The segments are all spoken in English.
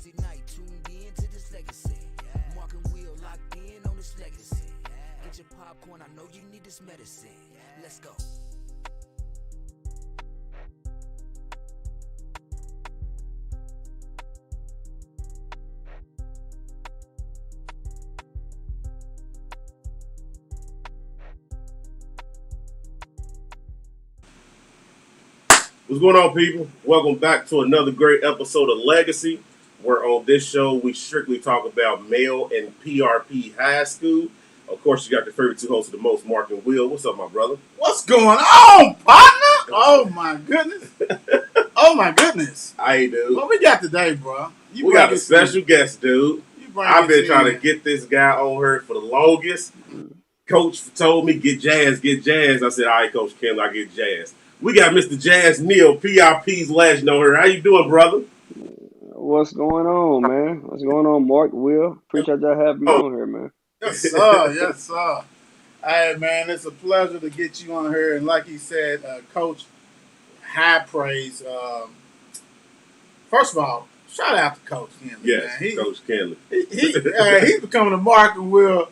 Jazzy Night, tuned in to this legacy. Mark and Will locked in on this legacy. Get your popcorn, I know you need this medicine. Let's go. What's going on, people? Welcome back to another great episode of Legacy, where on this show we strictly talk about male and PRP high school. Of course, you got the favorite two hosts of the most, Mark and Will. What's up, my brother? What's going on, partner? Oh my goodness! Oh my goodness! Hey, dude. What we got today, bro? We got a special guest, dude. I've been trying to get this guy on here for the longest. Coach told me, get Jazz. I said, all right, Coach Kim, I get Jazz. We got Mr. Jazz Neal, PRP's legend on here. How you doing, brother? What's going on, man? What's going on, Mark, Will? Appreciate y'all having me on here, man. Yes, sir. Yes, sir. Hey, man, it's a pleasure to get you on here. And like he said, Coach, high praise. First of all, shout out to Coach Kenley. Yes, man. Coach Kenley. He's becoming a Mark and Will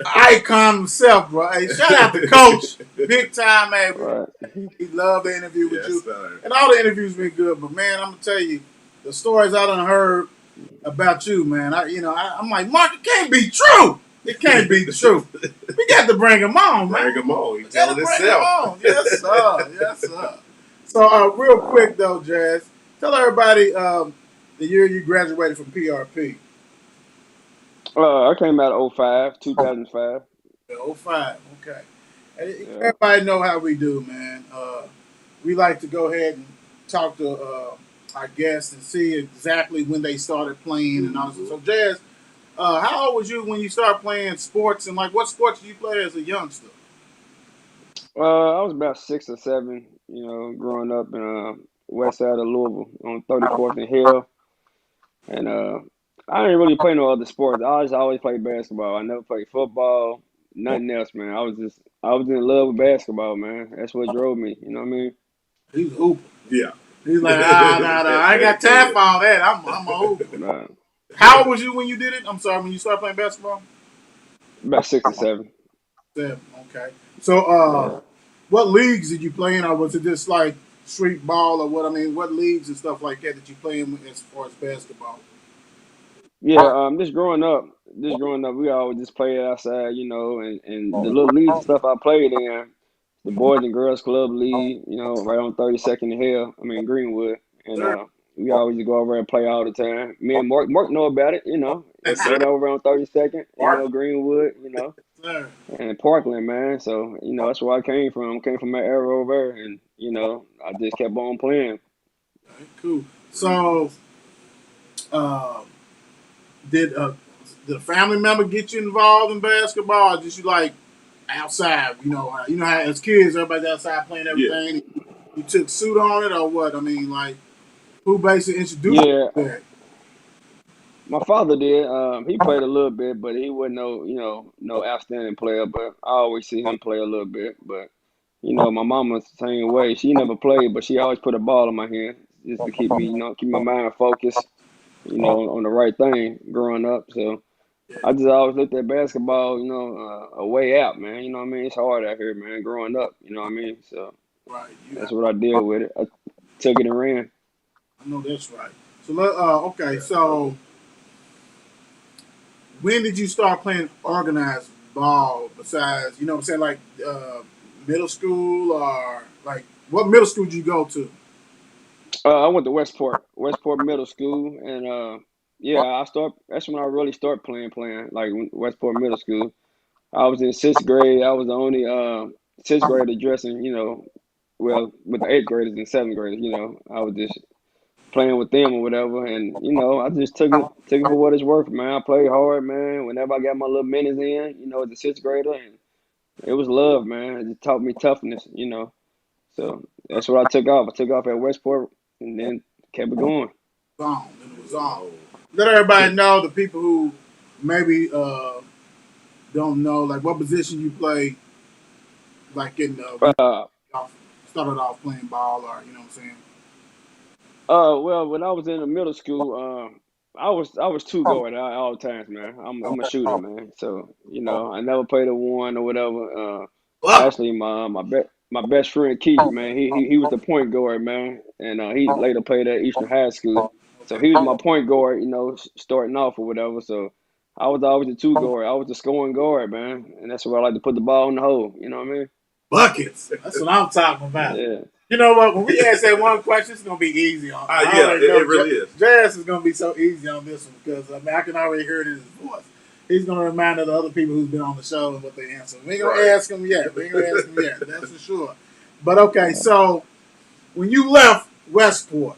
icon himself, bro. Hey, shout out to Coach. Big time, man. Right. He loved the interview with you. Sir. And all the interviews been good. But, man, I'm going to tell you, the stories I done heard about you, man, I'm like, Mark, it can't be true. It can't be the truth. We got to bring him on, man. Bring him on. He We got to telling bring him himself. on. Yes, sir. Yes, sir. So, real quick, though, Jazz, tell everybody the year you graduated from PRP. I came out of 05, 2005. 05, okay. Everybody know how we do, man. We like to go ahead and talk to our guests and see exactly when they started playing and all this. So, Jazz, how old was you when you started playing sports, and like what sports did you play as a youngster? I was about 6 or 7, growing up in west side of Louisville on 34th and Hill. And I didn't really play no other sports. I just always played basketball. I never played football, nothing else, man. I was in love with basketball, man. That's what drove me, you know what I mean? He was a hooper. Yeah. He's like, I ain't got time for all that. I'm a hooper. Nah. How old was you when you did it? I'm sorry, when you started playing basketball? About 6 or 7. 7, okay. So, what leagues did you play in, or was it just like street ball, or what? I mean, what leagues and stuff like that you play in as far as basketball? Yeah, just growing up, we always just played outside, and the little leagues and stuff I played in, the Boys and Girls Club League, right on 32nd and Greenwood, and we always go over and play all the time. Me and Mark know about it, Yes, right sir. over on 32nd, Greenwood, Sir. and Parkland, man. So that's where I came from. I came from that area over there, and I just kept on playing. Okay, cool. So, did a family member get you involved in basketball, or just you like outside? How as kids everybody's outside playing everything. Yeah. You took suit on it, or what? I mean, like who basically introduced you to that? My father did. He played a little bit, but he wasn't no outstanding player. But I always see him play a little bit. But my mama's the same way. She never played, but she always put a ball in my hand just to keep me, keep my mind focused, on the right thing growing up. So I just always looked at basketball, a way out, man. You know what I mean? It's hard out here, man. Growing up, you know what I mean? So that's what I did with it. I took it and ran. I know that's right. So okay, so. When did you start playing organized ball besides, what I'm saying, like middle school, or like what middle school did you go to? I went to Westport Middle School, and that's when I really started playing like Westport Middle School. I was in 6th grade. I was the only 6th grader dressing, well, with the 8th graders and 7th graders, I was just playing with them or whatever, and I just took it for what it's worth, man. I played hard, man. Whenever I got my little minutes in, as a 6th grader, and it was love, man. It just taught me toughness, So that's what I took off. I took off at Westport and then kept it going. It was on. Let everybody know, the people who maybe don't know, like what position you play, like in started off playing ball, or you know what I'm saying. Well, when I was in the middle school, I was two guard at all times, man. I'm a shooter, man. So I never played a one or whatever. Fuck. Actually, my best friend Keith, man, he was the point guard, man, and he later played at Eastern High School. So he was my point guard, starting off or whatever. So I was always the two guard. I was the scoring guard, man, and that's where I like to put the ball in the hole. You know what I mean? Buckets. That's what I'm talking about. Yeah. You know what? When we ask that one question, it's gonna be easy on. Yeah, it really is. Jazz is gonna be so easy on this one because I can already hear it in his voice. He's gonna remind of the other people who's been on the show and what they answer. We ain't gonna ask him yet. That's for sure. But okay, so when you left Westport,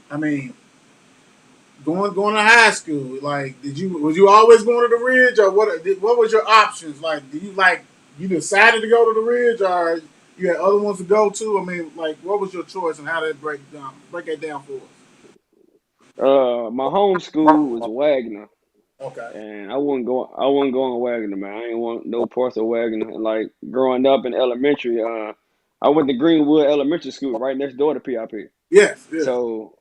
I mean, going to high school, like, was you always going to the Ridge, or what was your options? Like, you decided to go to the Ridge, or you had other ones to go to? I mean, like, what was your choice and how did it break down? Break that down for us. My home school was Wagner. Okay. And I wasn't going Wagner, man. I ain't want no parts of Wagner. And like growing up in elementary, I went to Greenwood Elementary School right next door to PRP. Yes. Yes. So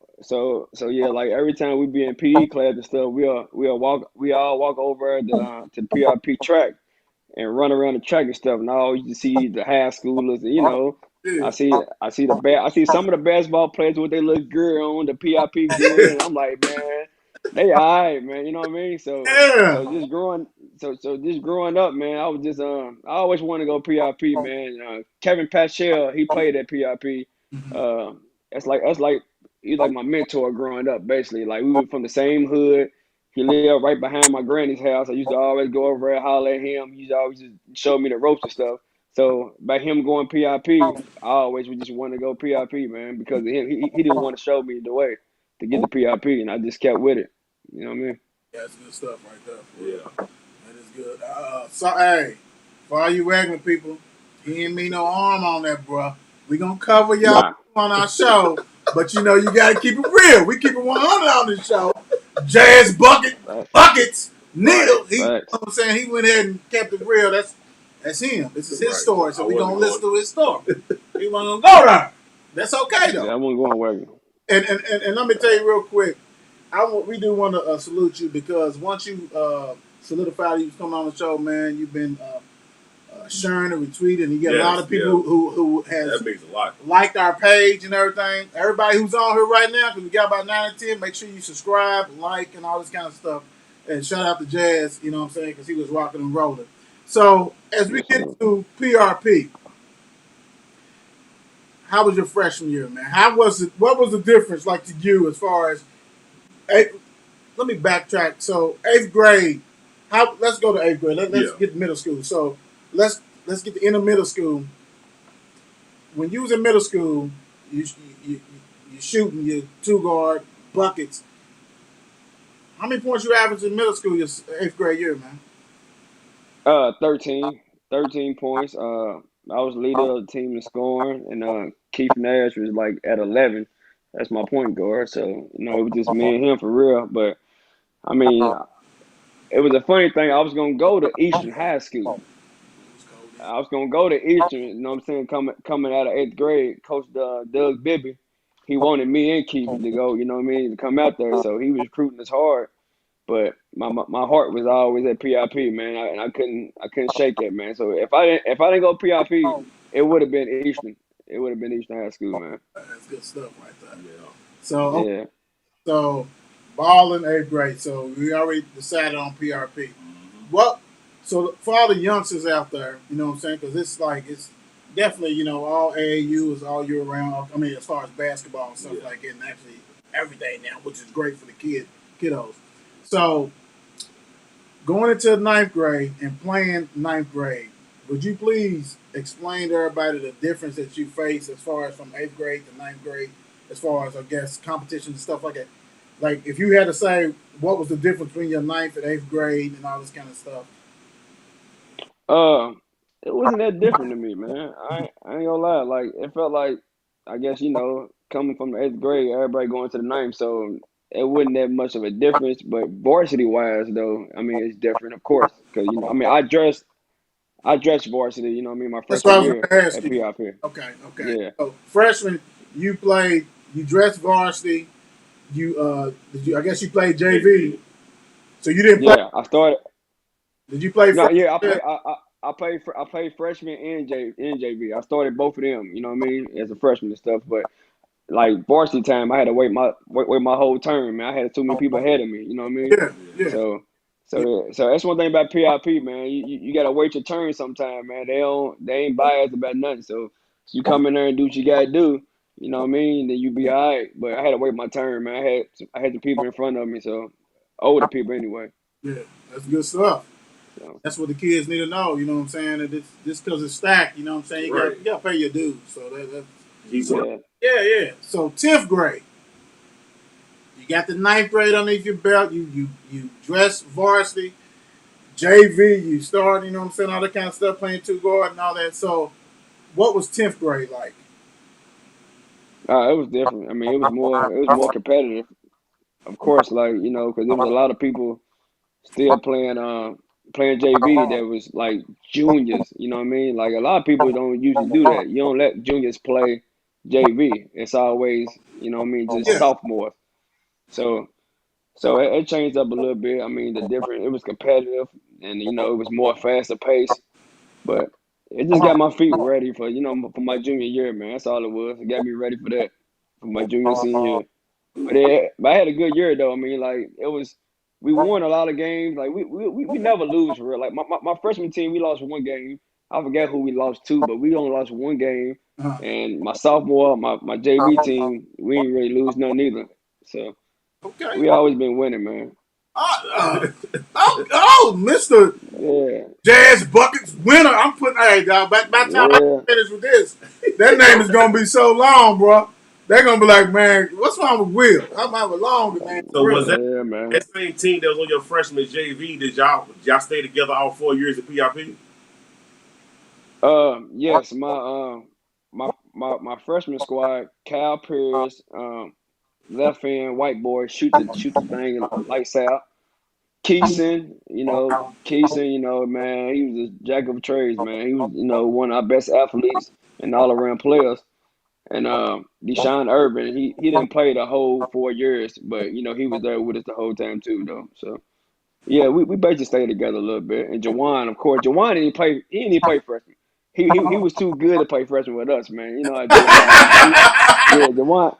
yeah, like every time we be in PE class and stuff, we all walk over to PRP track and run around the track and stuff. And I always used to see the high schoolers, and Yeah. I see some of the basketball players with their little gear on, the PIP gear, and I'm like, man, they all right, man. You know what I mean? So Yeah. so just growing up, man, I was just I always wanted to go PIP, man. Kevin Paschal, he played at PIP. Uh, that's like he's like my mentor growing up, basically. Like we were from the same hood. He lived right behind my granny's house. I used to always go over there, holler at him. He used to always just show me the ropes and stuff. So by him going PIP, I always would just want to go PIP, man, because of him. He didn't want to show me the way to get the PIP, and I just kept with it. You know what I mean? Yeah, that's good stuff right there. Yeah. That is good. So, hey, for all you Wagner people, he ain't mean no harm on that, bro. We gonna cover y'all Nah. on our show, but you gotta keep it real. We keep it 100 on this show. Jazz buckets, Neal. He, you know Facts. what I'm saying, he went ahead and kept it real. That's him. This is his story, so we gonna listen to his story. He wasn't gonna go there. That's okay though. Yeah, I wasn't going Wagner. And let me tell you real quick, we do want to salute you because once you solidified you coming on the show, man, you've been sharing and retweeting, and you get a lot of people who has that means a lot. Liked our page and everything. Everybody who's on here right now, because we got about 9 or 10, make sure you subscribe, like, and all this kind of stuff. And shout out to Jazz, you know what I'm saying, because he was rocking and rolling. So as we get to PRP, how was your freshman year, man? How was it? What was the difference like to you as far as let me backtrack. So 8th grade, let's go to 8th grade. Let's get to middle school. So let's get to end of middle school. When you was in middle school, you shooting your two guard buckets. How many points you averaged in middle school your 8th grade year, man? 13 points. I was leader of the team in scoring, and Keith Nash was like at 11. That's my point guard. So it was just me and him for real. But I mean, it was a funny thing. I was gonna go to Eastern High School. I was gonna go to Eastern. You know what I'm saying? Coming out of 8th grade, Coach Doug Bibby, he wanted me and Keith to go. You know what I mean? To come out there. So he was recruiting us hard. But my heart was always at PIP, man, and I couldn't shake it, man. So if I didn't go PIP, it would have been Eastern. It would have been Eastern High School, man. That's good stuff right there. Yeah. So Yeah. So ball in 8th grade. So we already decided on PRP. Well, so for all the youngsters out there, you know what I'm saying? Because it's definitely, all AAU is all year round. I mean, as far as basketball and stuff like that, and actually everything now, which is great for the kiddos. So going into the 9th grade and playing 9th grade, would you please explain to everybody the difference that you face as far as from 8th grade to 9th grade, as far as, I guess, competitions and stuff like that? Like, if you had to say what was the difference between your 9th and 8th grade and all this kind of stuff? It wasn't that different to me, man. I ain't gonna lie. Like it felt like, I guess coming from the 8th grade, everybody going to the 9th, so it wasn't that much of a difference. But varsity wise, though, I mean, it's different, of course, because I mean, I dressed varsity. You know what I mean? My That's what I freshman was year going to ask at you. PRP. Okay. Yeah. So freshman, you dressed varsity. Did you? I guess you played JV, so you didn't play. Yeah, I started. Did you play No, freshman? yeah, I played freshman and JV. I started both of them. You know what I mean, as a freshman and stuff. But like varsity time, I had to wait my whole term. Man, I had too many people ahead of me. You know what I mean? Yeah, yeah, So yeah. so that's one thing about PRP, man. You gotta wait your turn sometime, man. They ain't biased about nothing. So you come in there and do what you gotta do. You know what I mean? Then you be all right. But I had to wait my turn, man. I had the people in front of me, so older people anyway. Yeah, that's good stuff. So That's what the kids need to know. You know what I'm saying? That it's just because it's stacked. You know what I'm saying? Right. You got to pay your dues. So Keep so working. yeah. yeah. So 10th grade, you got the ninth grade underneath your belt. You dress varsity, JV. You start. You know what I'm saying? All that kind of stuff, playing two guard and all that. So what was 10th grade like? It was different. I mean, it was more competitive, of course. Like because there was a lot of people still playing JV that was like juniors. You know what I mean? Like a lot of people don't usually do that. You don't let juniors play JV. It's always what I mean, just Yeah, sophomores. So it changed up a little bit. I mean, it was competitive, and it was more faster pace. But it just got my feet ready for my junior year, man. That's all it was. It got me ready for that for my junior senior year. But I had a good year though. I mean, like we won a lot of games. Like we never lose for real. Like my freshman team, we lost one game. I forget who we lost to, but we only lost one game. uh-huh. And my sophomore, my JV team, we didn't really lose none either. So Okay. we always been winning, man. Mr. Yeah, Jazz Buckets winner. I'm putting. Hey, dog. By the time I yeah, finish with this, that name is gonna be so long, bro. They're gonna be like, man, what's wrong with Will? I'm having longer, man. So For was real. yeah, man. that same team that was on your freshman JV? Did y'all stay together all 4 years at PRP? Yes, my freshman squad, Cal Pierce, left hand white boy, shoot the thing and lights out. Keeson, man, he was a jack of trades, man. He was, one of our best athletes and all around players. And Deshaun Urban, he didn't play the whole 4 years, but he was there with us the whole time too, though. So yeah, we basically stayed together a little bit. And Jawan, of course, Jawan didn't play. He didn't even play freshman. He was too good to play freshman with us, man. You know how Jawan is. Yeah, Jawan.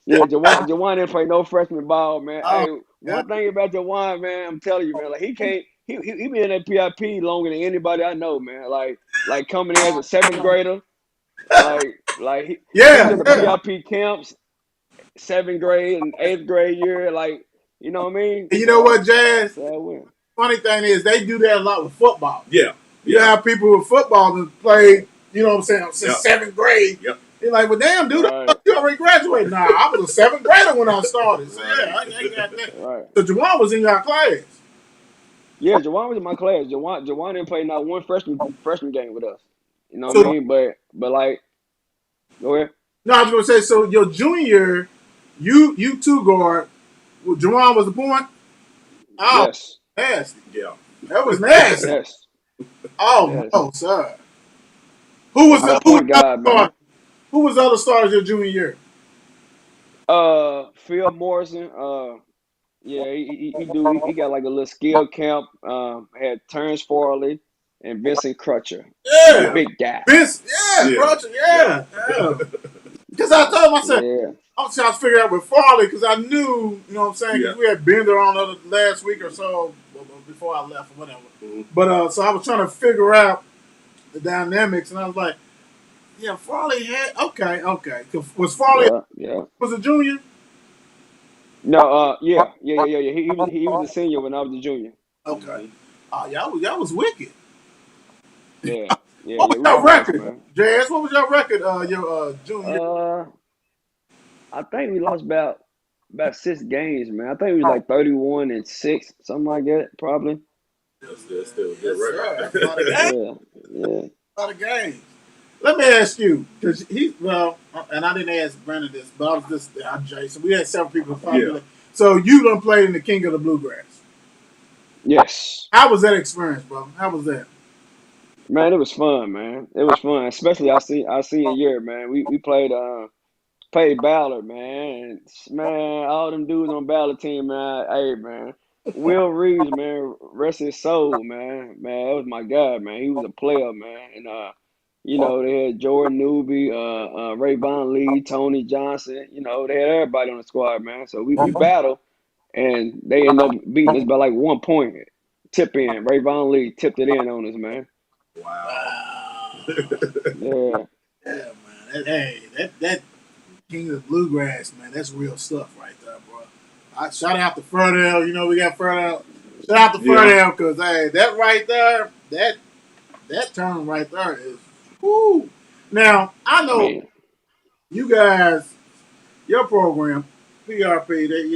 Yeah, Jawan didn't play no freshman ball, man. Oh, Hey, God. one thing about Jawan, man, I'm telling you, man, like he can't. He been in that PIP longer than anybody I know, man. Like coming in as a seventh grader, he was Yeah, at the yeah. PIP camps, seventh grade and eighth grade year, like you know what I mean. And you know So what, Jazz? I win. Funny thing is, they do that a lot with football. Yeah. You Yeah. have people with football that played, you know what I'm saying, since Yep. seventh grade. Yep. You're like, well, damn, dude, I Right, thought you already graduated. Nah, I was a seventh grader when I started. So, yeah, I got that. right. So, Jawan was in your class. Yeah, Jawan was in my class. Jawan didn't play not one freshman game with us. You know what I So, mean? But like, go ahead. no, I was going to say, so your junior, you two guard, well, Jawan was the point? Oh, Yes, nasty. Yeah. That was nasty. yes, Oh, yes. no, sir. Who was I'm a the point other guard, man. starter? Who was the other starters your junior year? Phil Morrison. Yeah, he got like a little skill camp. Had Terrence Farley and Vincent Crutcher. Yeah. Big guy. Vince, yeah, Yeah. Crutcher, yeah. Because I told him, I said, Yeah, I'm trying to figure out with Farley because I knew, you know what I'm saying, because Yeah. we had Bender on the last week or so before I left or whatever. Mhm. But so I was trying to figure out the dynamics, and I was like, yeah, Farley had, okay. Was Farley, yeah. was a junior? No, yeah. He was a senior when I was a junior. Okay. Oh, y'all was wicked. Yeah, yeah, What yeah. was We your was nice, record, man. Jazz? What was your record, your junior? Uh, I think we lost about 6 games, man. I think it was like 31-6, something like that, probably. That's still a Yes, good sir. record. That's a lot of games. Yeah, yeah. A lot of games. Let me ask you, because and I didn't ask Brandon this, but I was just Jason. We had several people Yeah. So you done played in the King of the Bluegrass. Yes, How was that experience, bro? How was that? man. It was fun, man. It was fun, especially our senior year, man. We played. Pay Ballard, man. Man, all them dudes on Ballard team, man. Hey, man. Will Reeves, man, rest his soul, man. Man, that was my guy, man. He was a player, man. And they had Jordan Newby, Ray Von Lee, Tony Johnson. They had everybody on the squad, man. So we battled, and they ended up beating us by like 1 point. Tip in. Ray Von Lee tipped it in on us, man. Wow. Yeah. Yeah, man. That King of the Bluegrass, man, that's real stuff right there, bro. Shout out to Ferdell. We got Ferdell. Shout out to Ferdell because that right there, that term right there is whoo. Now I know you guys, your program, PRP, that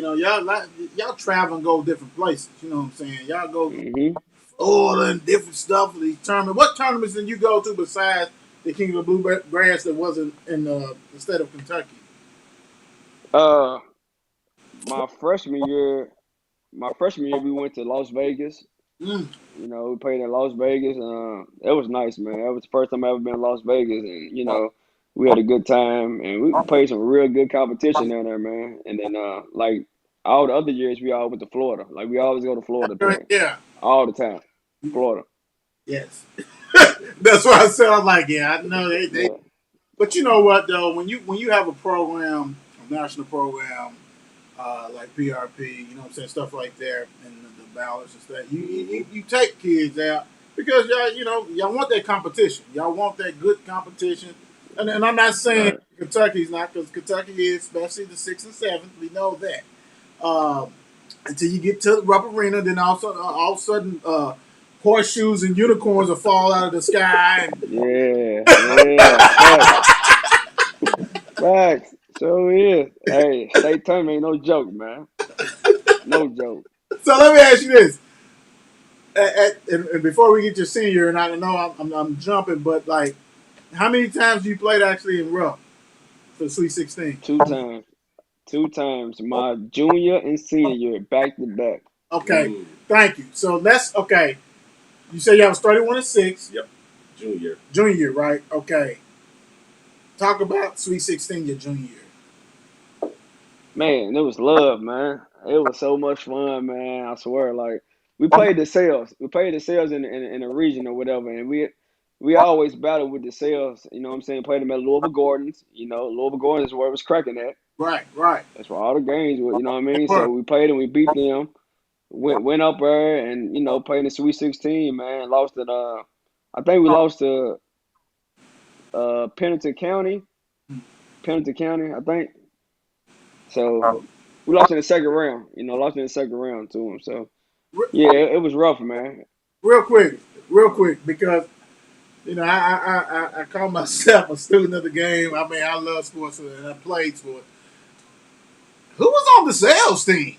y'all travel and go different places. You know what I'm saying? Y'all go Florida and different stuff for these tournaments. What tournaments did you go to besides the King of the Bluegrass that wasn't in the state of Kentucky? My freshman year, we went to Las Vegas. Mm. We played in Las Vegas. It was nice, man. That was the first time I ever been to Las Vegas, and we had a good time, and we played some real good competition down there, man. And then like all the other years, we all went to Florida. Like we always go to Florida to play. Yeah, all the time, Florida. Yes, that's what I said. I'm like, yeah, I know they. Yeah. But you know what though, when you have a program, a national program. Like PRP, what I'm saying, stuff like that, and the ballots and stuff. You take kids out because y'all want that competition. Y'all want that good competition. And I'm not saying Kentucky's not, because Kentucky is, especially the 6th and 7th. We know that. Until you get to the Rupp Arena, then all of a sudden horseshoes and unicorns will fall out of the sky. Facts. So is. Hey, state tournament ain't no joke, man. No joke. So let me ask you this. And before we get to senior, and I know I'm jumping, but like, how many times do you played actually in Rupp for the Sweet 16? 2 times. 2 times. My junior and senior year, back to back. Okay, thank you. So okay. You say y'all was 31-6. Yep. Junior year, right? Okay. Talk about Sweet 16 your junior year. Man, it was love, man. It was so much fun, man. I swear, like we played the sales. We played the sales in the region or whatever, and we always battled with the sales. You know what I'm saying? Played them at Louisville Gardens. Louisville Gardens is where it was cracking at. Right. That's where all the games were. You know what I mean? So we played and we beat them. Went up there and played in the Sweet 16, man. Lost it. I think we lost to Pennington County. I think. So we lost in the second round. Lost in the second round to him. So yeah, it was rough, man. Real quick, because I call myself a student of the game. I mean, I love sports and I played sports. Who was on the sales team?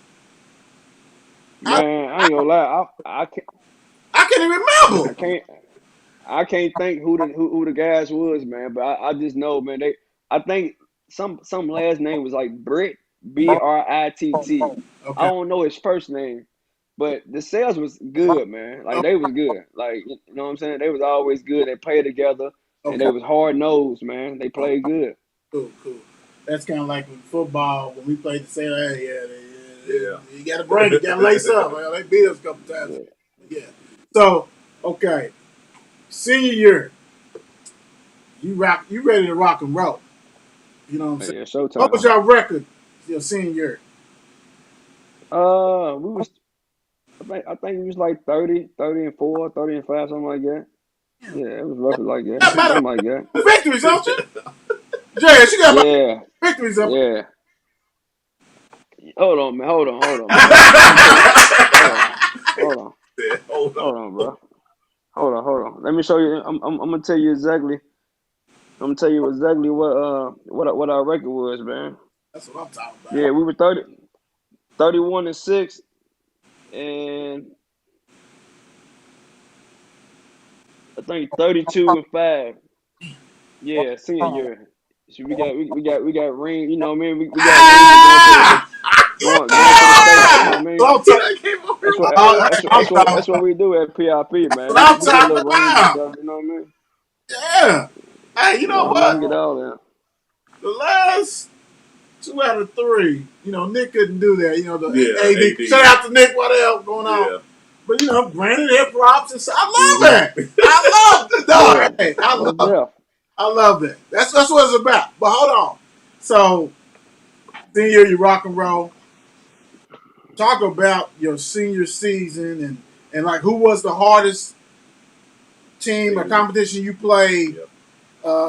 Man, I ain't gonna lie. I can't even remember. I can't think who the guys was, man. But I just know, man. I think some last name was like Britt, Britt. Okay. I don't know his first name, but the sales was good, man. Like they was good. Like you know what I'm saying. They was always good. They played together, and they was hard nosed, man. They played good. Cool. That's kind of like with football when we played the sales. Yeah. You got to bring it. You got to lace up. They beat us a couple times. Yeah. So okay, senior year, you ready to rock and roll? You know what I'm saying? Yeah, showtime. What was your record your senior year? We was. I think it was like 30 and 4, 30 and 5, something like that. Yeah, it was roughly like that. Something like that. Victories, don't you? Jazz, you got victories up. Yeah. Hold on, man. Hold on. Hold on, bro. Hold on. Let me show you. I'm gonna tell you exactly. I'm gonna tell you exactly what our record was, man. That's what I'm talking about. Yeah, we were 31-6, and I think 32-5. Yeah, senior year. So we got ring. You know what I mean? We got going to the state. You know what I mean? That's what we do at PRP, man. I'm we get a little rings and about. stuff. You know what I mean? Yeah. Hey, you know what? Get all that. The last 2 out of 3. Nick couldn't do that. Yeah, AD. Shout out to Nick. What else going on? Yeah. But granted, hip props and I love that. I love the dog. Yeah, Hey, I most love. deaf. I love that. That's what it's about. But hold on. So, senior, you rock and roll. Talk about your senior season and like who was the hardest team or competition you played. Yep.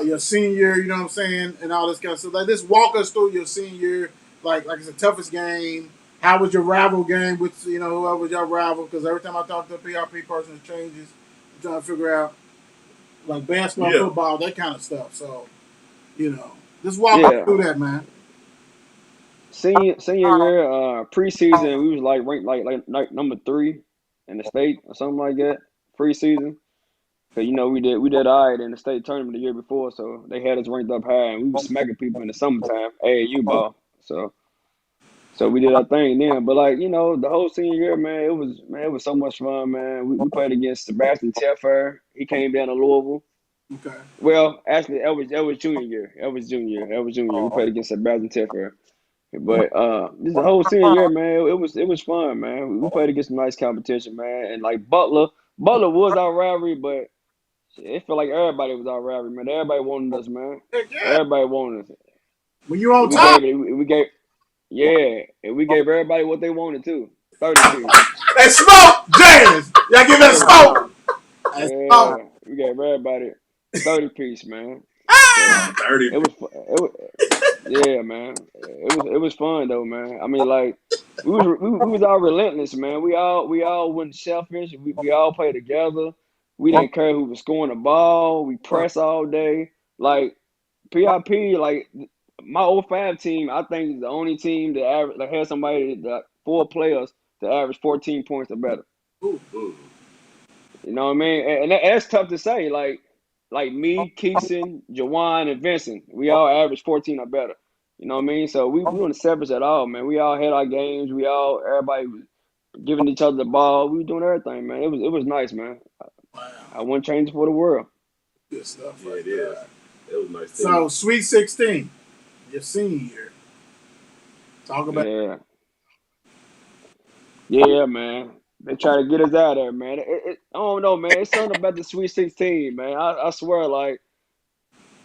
Your senior, you know what I'm saying, and all this kind of stuff. Like, just walk us through your senior, like it's the toughest game. How was your rival game with whoever was your rival? Because every time I talk to a PRP person, it changes. I'm trying to figure out like basketball, football, that kind of stuff. So, just walk us through that, man. Senior year, preseason, we was like ranked like number 3 in the state or something like that. Preseason. Cause we did all right in the state tournament the year before, so they had us ranked up high, and we was smacking people in the summertime, AAU ball. So we did our thing then. But the whole senior year, man, it was so much fun, man. We played against Sebastian Telfair. He came down to Louisville. Okay. Well, actually, that was junior year. That was junior year. We played against Sebastian Telfair. But this the whole senior year, man. It was fun, man. We played against some nice competition, man. And like Butler was our rivalry, but it felt like everybody was our rivalry, man. Everybody wanted us, man. Heck yeah. Everybody wanted us. When you on And top, and we gave everybody what they wanted too. 30 piece. that smoke, Jazz. Y'all give that smoke. Yeah, we gave everybody 30 piece, man. So 30. yeah, man. It was fun though, man. I mean, like we was all relentless, man. We all wasn't selfish. We all played together. We didn't care who was scoring the ball. We press all day. Like PIP, like my 05 team, I think is the only team that had somebody that 4 players to average 14 points or better. Ooh. You know what I mean? And that's tough to say. Like me, Keeson, Jawan, and Vincent, we all average 14 or better. You know what I mean? So we weren't selfish at all, man. We all had our games. Everybody was giving each other the ball. We were doing everything, man. It was nice, man. Wow. I wouldn't change it for the world. Good stuff. Yeah, it is. It was nice. So, Sweet 16, your senior year. Talk about Yeah, man. They try to get us out of there, man. I don't know, man. It's something about the Sweet 16, man. I swear, like,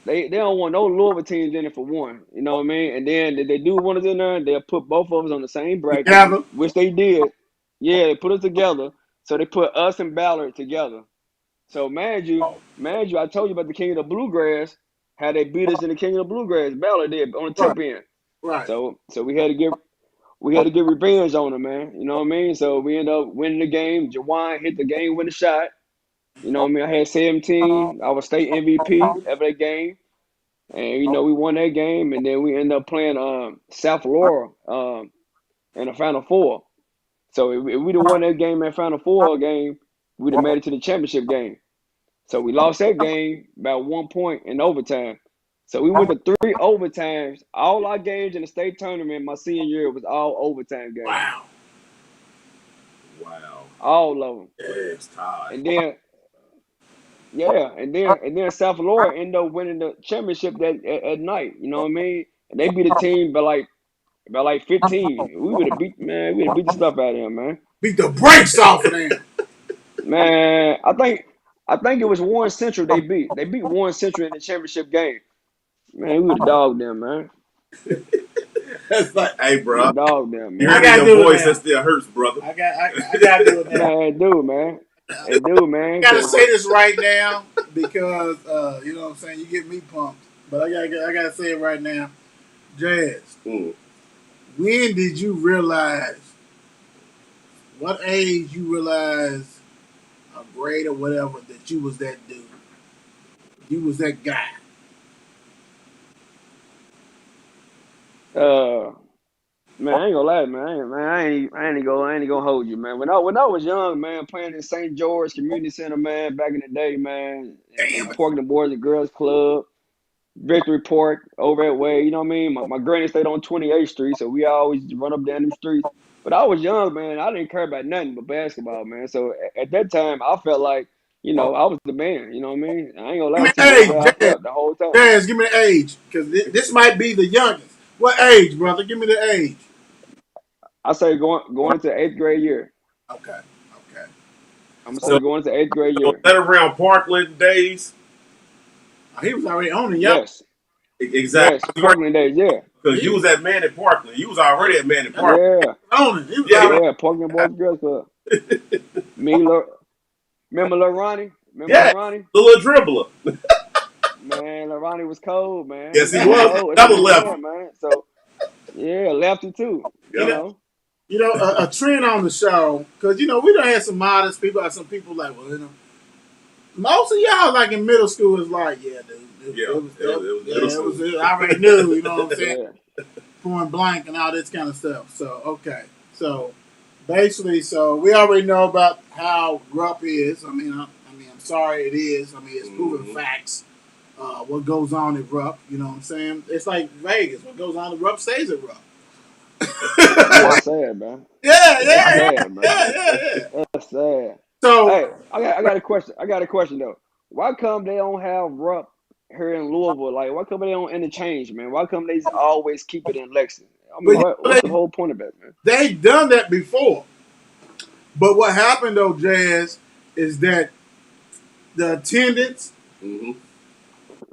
they don't want no Louisville teams in it for one. You know what I mean? And then they do want us in there, and they'll put both of us on the same bracket, together. which they did. Yeah, they put us together. So they put us and Ballard together. So mind you, I told you about the King of the Bluegrass, how they beat us in the King of the Bluegrass. Ballard did on the tip end. Right. So we had to get revenge on them, man. You know what I mean? So we ended up winning the game. Jawan hit the game winning shot. You know what I mean? I had 17. I was state MVP of that game. And, we won that game. And then we ended up playing South Florida in the Final Four. So if we'd have won that game in Final Four game, we'd have made it to the championship game. So we lost that game by 1 point in overtime. So we went to 3 overtimes. All our games in the state tournament my senior year was all overtime games. Wow. All of them. It's tied. And then and then South Florida ended up winning the championship at night. You know what I mean? And they beat a team by like 15. We would have beat the stuff out of them, man. Beat the brakes off of them. Man, I think it was Warren Central they beat. They beat Warren Central in the championship game. Man, we would have dogged them, man. That's like, hey, bro. Dog them, man. You hear your voice, that still hurts, brother. I gotta do it now. Man, dude, man. Hey, dude, man. I gotta say this right now because you know what I'm saying. You get me pumped, but I gotta say it right now. Jazz, when did you realize? What age you realized, a grade or whatever, that you was that dude? You was that guy. Man, I ain't gonna lie, man. I ain't gonna hold you, man. When I was young, man, playing in St. George Community Center, man, back in the day, man, in Park the Boys and Girls Club, Victory Park over that way, you know what I mean? My granny stayed on 28th Street, so we always run up down them streets. But I was young, man. I didn't care about nothing but basketball, man. So at that time, I felt like, I was the man. You know what I mean? I ain't gonna lie to you. I felt the whole time. Jazz, give me the age, because this might be the youngest. What age, brother? Give me the age. I say going into 8th grade year. Okay. Okay. I'm gonna So, say going into 8th grade so year. that around Parkland days. He was already owning y'all. Yes, yes, Exactly. Parkland days. Yeah, Because He you was, was at Man at Parkland. You was already at Man at Parkland. yeah, owning. He was Yeah, already. yeah. Parkland Boys and Girls Club. Me, remember Lil Ronnie? Remember Lil yeah. Ronnie? The little dribbler. Man, Lil Ronnie was cold, man. Yes, He he was was. cold. That's a Double big left. man, man. So yeah, lefty too. You You know. Yep. know. A trend on the show because we don't have some modest people. Some people like, well, most of y'all like in middle school is like, yeah, dude, Yeah. It was middle it was. school. I already knew. You know what I'm saying? Yeah. Point blank and all this kind of stuff. So okay, so basically, so we already know about how Rupp is. I'm sorry, it is. It's proven facts. What goes on at Rupp? You know what I'm saying? It's like Vegas. What goes on at Rupp stays at Rupp. Yeah, that's sad, man. Yeah, That's yeah, sad, man. yeah. That's sad. So Hey, I got a question. I got a question though. Why come they don't have Rupp here in Louisville? Like, why come they don't interchange, man? Why come they always keep it in Lexington? I but mean, what's the whole point of that, man? they done that before. But what happened though, Jazz, is that the attendance Mm-hmm.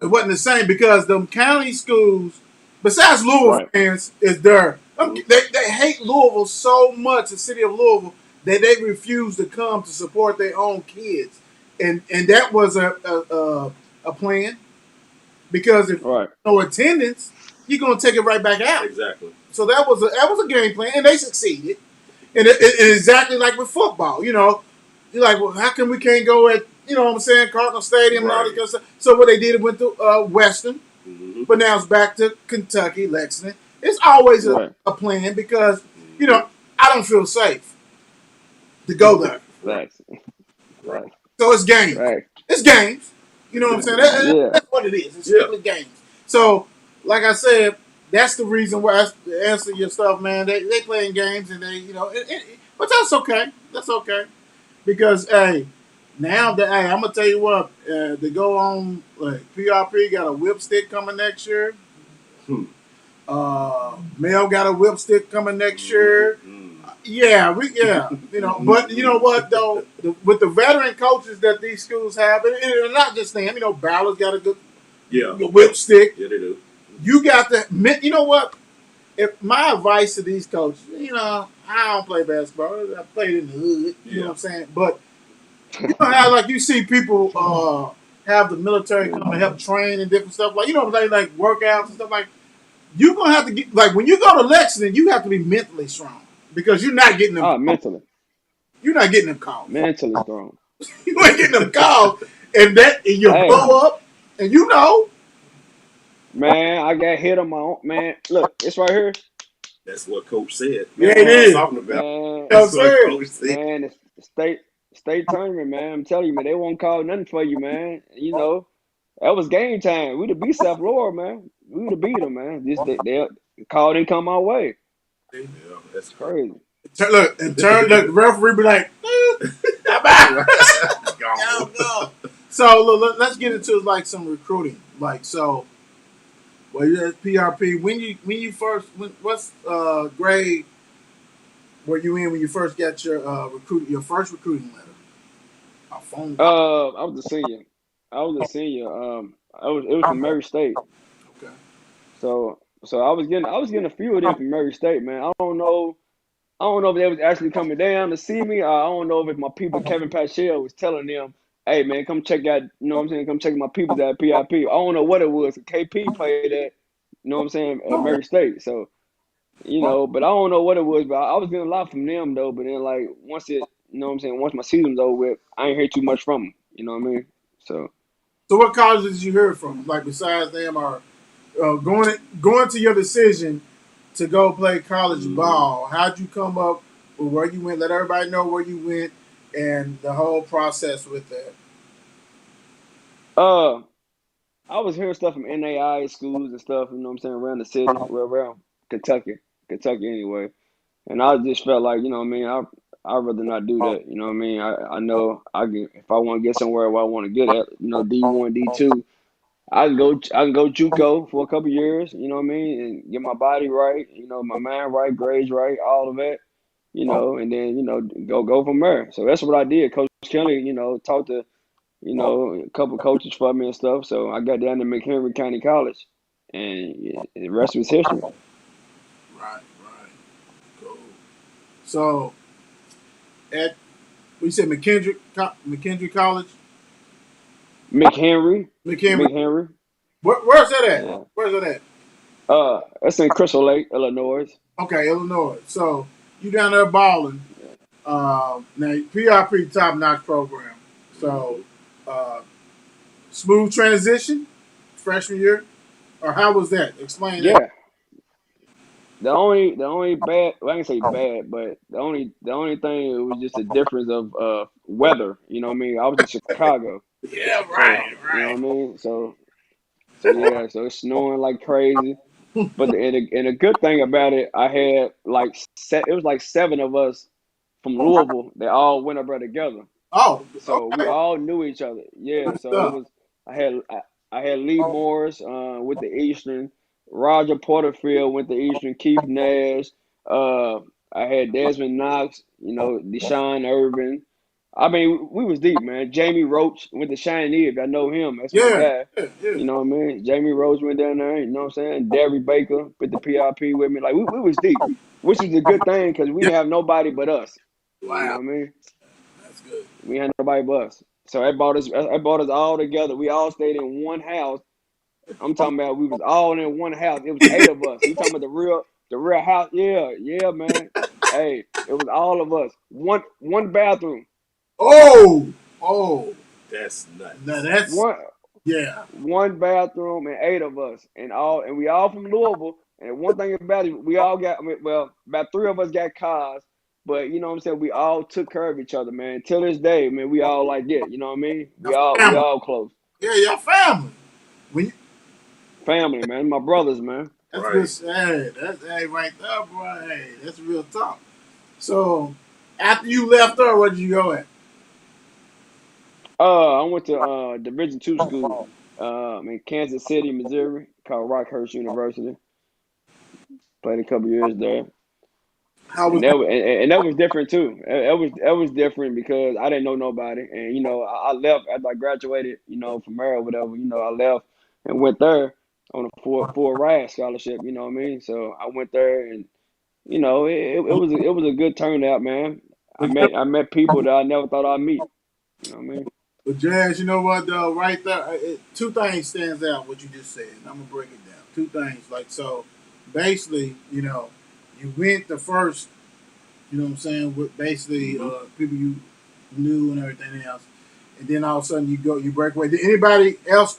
it wasn't the same because them county schools, besides Louisville Right. fans, is there. Mm-hmm. They hate Louisville so much, the city of Louisville, that they refuse to come to support their own kids, and that was a plan because if Right. no attendance, you're gonna take it right back out. Exactly. So that was a game plan, and they succeeded. And it exactly like with football, you're like, well, how come we can't go at what I'm saying, Cardinal Stadium and all this Right. kind of stuff? So what they did, it went to Western, Mm-hmm. but now it's back to Kentucky, Lexington. It's always Right. a plan because Mm-hmm. I don't feel safe to go there. Facts. Right. Facts. So it's games. Facts. It's games. You know what I'm saying? Yeah. That's what it is. It's Yeah. strictly games. So, like I said, that's the reason why, to answer your stuff, man, they playing games and but that's okay. That's okay. Because, hey, now that, hey, I'm going to tell you what, they go on, like, PRP got a whip stick coming next year. Hmm. Mel got a whip stick coming next year. Mm-hmm. Yeah, but you know what though, with the veteran coaches that these schools have, and not just them, Ballard's got a good Yeah. whip stick. Yeah, they do. You got to, you know what? If my advice to these coaches, I don't play basketball. I played in the hood. You know what I'm saying? But you know how like you see people have the military come and help train and different stuff, like like workouts and stuff like. You're gonna have to get like when you go to Lexington, you have to be mentally strong because you're not getting them. Mentally. You're not getting them calls. Mentally strong. You ain't getting them calls, and you Hey, blow up, and man, I got hit on my own. Man, look, it's right here. That's what Coach said. yeah, That's it what I'm is. talking about. Man, That's what Coach said. man, it's state tournament, man. I'm telling you, man, they won't call nothing for you, man. That was game time. We'd have beat South Florida, man. We would have beat them, man. They call didn't come our way. Yeah, that's It's crazy. Look, the referee be like, I'm out. gone. So let's get into like some recruiting. Like so, well, you're at PRP. When you first what's grade were you in when you first got your your first recruiting letter? A phone call. I was a senior. I was a senior. It was from Murray State. Okay. So I was getting a few of them from Murray State, man. I don't know if they was actually coming down to see me. I don't know if my people Kevin Paschal was telling them, "Hey man, come check out." You know what I'm saying? Come check my people at PIP. I don't know what it was. KP played at, you know what I'm saying, at Murray State. So but I don't know what it was. But I was getting a lot from them though. But then like once my season was over with, I ain't hear too much from them. You know what I mean? So. So what colleges did you hear from? Like besides them, or going to your decision to go play college ball? How'd you come up with where you went? Let everybody know where you went and the whole process with that. Uh, I was hearing stuff from NAI schools and stuff, you know what I'm saying, around the city, well, around Kentucky anyway. And I just felt like, you know what I mean, I'd rather not do that, you know what I mean? I know if I want to get somewhere where I want to get at, D1, D2, I can go JUCO for a couple years, you know what I mean, and get my body right, you know, my mind right, grades right, all of that, you Oh, know, and then go from there. So that's what I did. Coach Kelly, talked to a couple coaches for me and stuff. So I got down to McHenry County College, and the rest was history. right, right. Cool. So at we said McKendree College, McHenry, McHenry. McHenry, Where's that at? yeah. Where's that at? That's in Crystal Lake, Illinois. Okay, Illinois. So you down there balling. Yeah. Now PRP top notch program. So smooth transition freshman year, or how was that? Explain that. Yeah. The only bad, well, I can say bad, but the only thing, it was just a difference of weather. You know what I mean? I was in Chicago, Yeah, so right, you know what right. I mean. So yeah, so it's snowing like crazy. But and the good thing about it, I had it was like seven of us from Louisville. They all went up there together. Oh, So we okay. all knew each other. Yeah, Good so it stuff. was. I had Lee Morris with the Eastern, Roger Porterfield with the Eastern, Keith Nash. Uh, I had Desmond Knox. Deshaun Irvin. I mean, we was deep, man. Jamie Roach went to Shawnee. If I know him, that's my Yeah, guy. yeah, yeah. You know what I mean? Jamie Roach went down there. You know what I'm saying? Derry Baker with the PRP with me. Like we was deep, which was a good thing because we Yeah. didn't have nobody but us. You know Wow, what I mean? that's good. We had nobody but us. So it brought us all together. We all stayed in one house. I'm talking about we was all in one house. It was eight of us. You talking about the real house? Yeah, yeah, man. Hey, it was all of us. One bathroom. Oh, oh. That's Now nuts. that's One yeah. one bathroom and eight of us. And we all from Louisville. And one thing about it, we all got, I mean, well, about three of us got cars. But you know what I'm saying? We all took care of each other, man. Till this day, man, we all like that. You know what I mean? Your We family. all close. Yeah, your family. When you, Family, man. My brothers, man. that's good. Right. Hey, that's right there, boy. Hey, that's real talk. So after you left her, where did you go at? I went to Division II school in Kansas City, Missouri, called Rockhurst University. Played a couple years there, How was and that was different too. That was different because I didn't know nobody, and I left after I graduated, from there or whatever. I left and went there on a full ride scholarship. You know what I mean? So I went there, and it was a good turnout, man. I but, met I met people that I never thought I'd meet. You know what I mean? but Jazz, you know what though? Right there, two things stands out what you just said. And I'm gonna break it down. Two things. Like so, basically, you went the first. You know what I'm saying? With basically people you knew and everything else, and then all of a sudden you break away. Did anybody else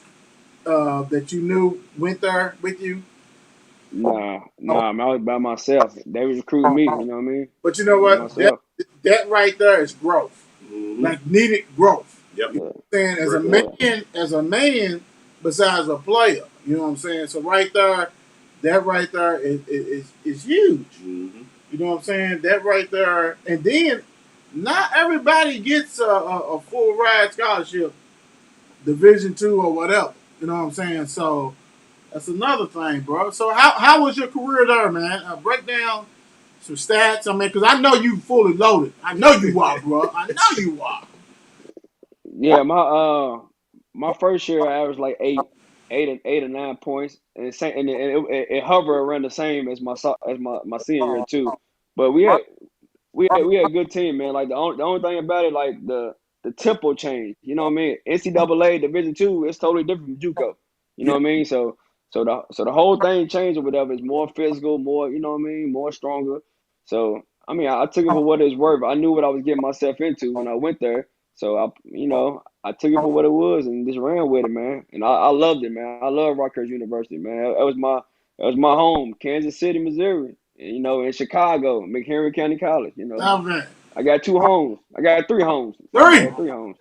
that you knew went there with you? Nah, man, I was by myself. They was recruiting me, you know what I mean? But you I know was by what? That myself. that right there is growth, Mm-hmm. like needed growth. Yep. Yeah, Saying Great. as a man, besides a player, you know what I'm saying. So right there, that right there is huge. Mm-hmm. You know what I'm saying? That right there, and then not everybody gets a full ride scholarship, Division II or whatever. You know what I'm saying? So that's another thing, bro. So how was your career there, man? Break down some stats. I mean, because I know you fully loaded. I know you are, bro. I know you are. yeah. My first year I averaged like eight or 9 points, and it hovered around the same as my senior year too. But we had a good team, man. Like the only thing about it, like the tempo change. You know what I mean? NCAA Division II is totally different from JUCO. You know Yeah, what I mean? So the whole thing changed or whatever. It's more physical, more, you know what I mean, more stronger. So I mean, I took it for what it's worth. I knew what I was getting myself into when I went there. So I took it for what it was and just ran with it, man. And I loved it, man. I love Rockhurst University, man. That was my home, Kansas City, Missouri. And, in Chicago, McHenry County College. stop that. I got two homes. I got three homes. I Three. got three homes.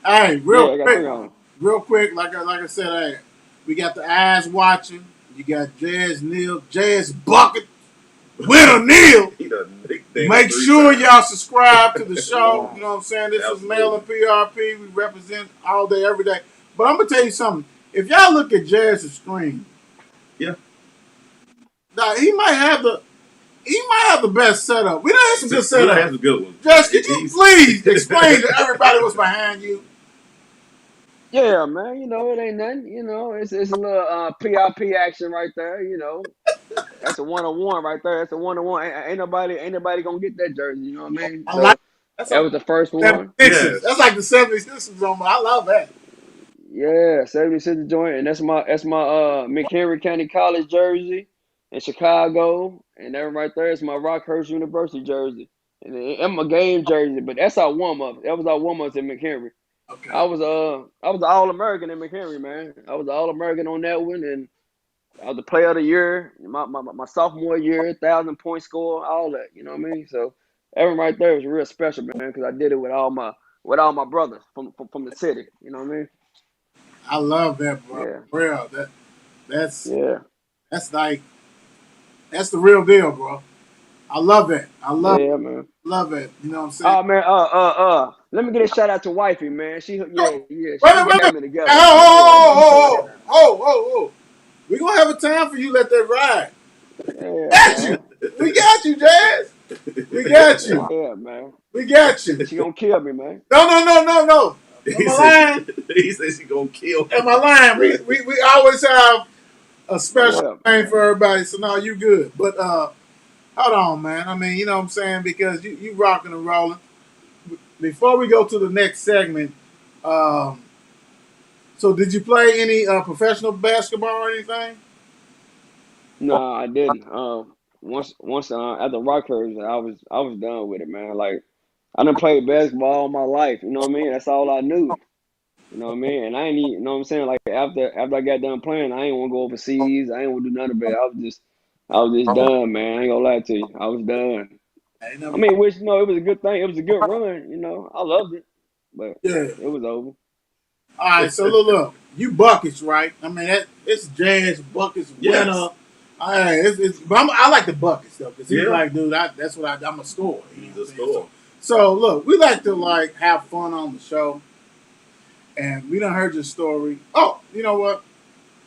Hey, Yeah, I got three homes. real quick. Like I said, hey, we got the eyes watching. You got Jazz Neal, Jazz Bucket, Winner Neal. He done nicknamed Make three sure times. y'all subscribe to the show. You know what I'm saying? This is Absolutely. Male and PRP. We represent all day, every day. But I'm gonna tell you something. if y'all look at Jazz's screen, Yeah. now he might have the best setup. We don't have some good setup. That's a good one. Jazz, could you please explain to everybody what's behind you? Yeah, man. You know, it ain't nothing. You know, it's a little PRP action right there. You know, that's a 1-on-1 right there. That's a 1-on-1. Ain't nobody gonna get that jersey. You know what I mean? I like So that's that like was the first the one. 76ers. Yes. That's like the 76ers on my. I love that. Yeah, 76 joint, and that's my McHenry County College jersey in Chicago, and that right there is my Rockhurst University jersey, and my game jersey. But that's our warm up. That was our warm ups in McHenry. Okay. I was an All American in McHenry, man. I was an All American on that one, and I was the Player of the Year my sophomore year, 1,000-point score, all that. You know what I mean? So that one right there was real special, man, because I did it with all my brothers from the city. You know what I mean? I love that, bro. Yeah. Real. That's Yeah. that's like that's the real deal, bro. I love it. I love Yeah, man. love it. You know what I'm saying? Oh man, let me get a shout out to Wifey, man. She No, we wait. got me together. Yeah, Oh. We gonna have a time for you. Let that ride. yeah, Got you. man. We got you, Jazz. We got you. Yeah, man. We got you. She gonna kill me, man. No. Am I lying? He said she gonna kill. Am I lying? We always have a special Yeah, thing for everybody. So no, you good. But hold on, man. I mean, you know what I'm saying? Because you rocking and rolling. Before we go to the next segment, so did you play any professional basketball or anything? No, I didn't. Once at the Rockhurst, I was done with it, man. Like I done played basketball all my life. You know what I mean? That's all I knew. You know what I mean? And I ain't, you know what I'm saying? Like after I got done playing, I ain't want to go overseas. I ain't want to do none of it. I was just done, man. I ain't gonna lie to you. I was done. Ain't I never, mean, which it was a good thing. It was a good run. You know, I loved it, but yeah. it was over. All right, so look, you buckets, right? I mean, it's Jazz buckets Yes. winner. All right, but I like the buckets though, because he's Yeah. like, dude, that's what I'm a scorer. You know He's what a I'm saying? scorer. So look, we like to have fun on the show, and we done heard your story. Oh, you know what?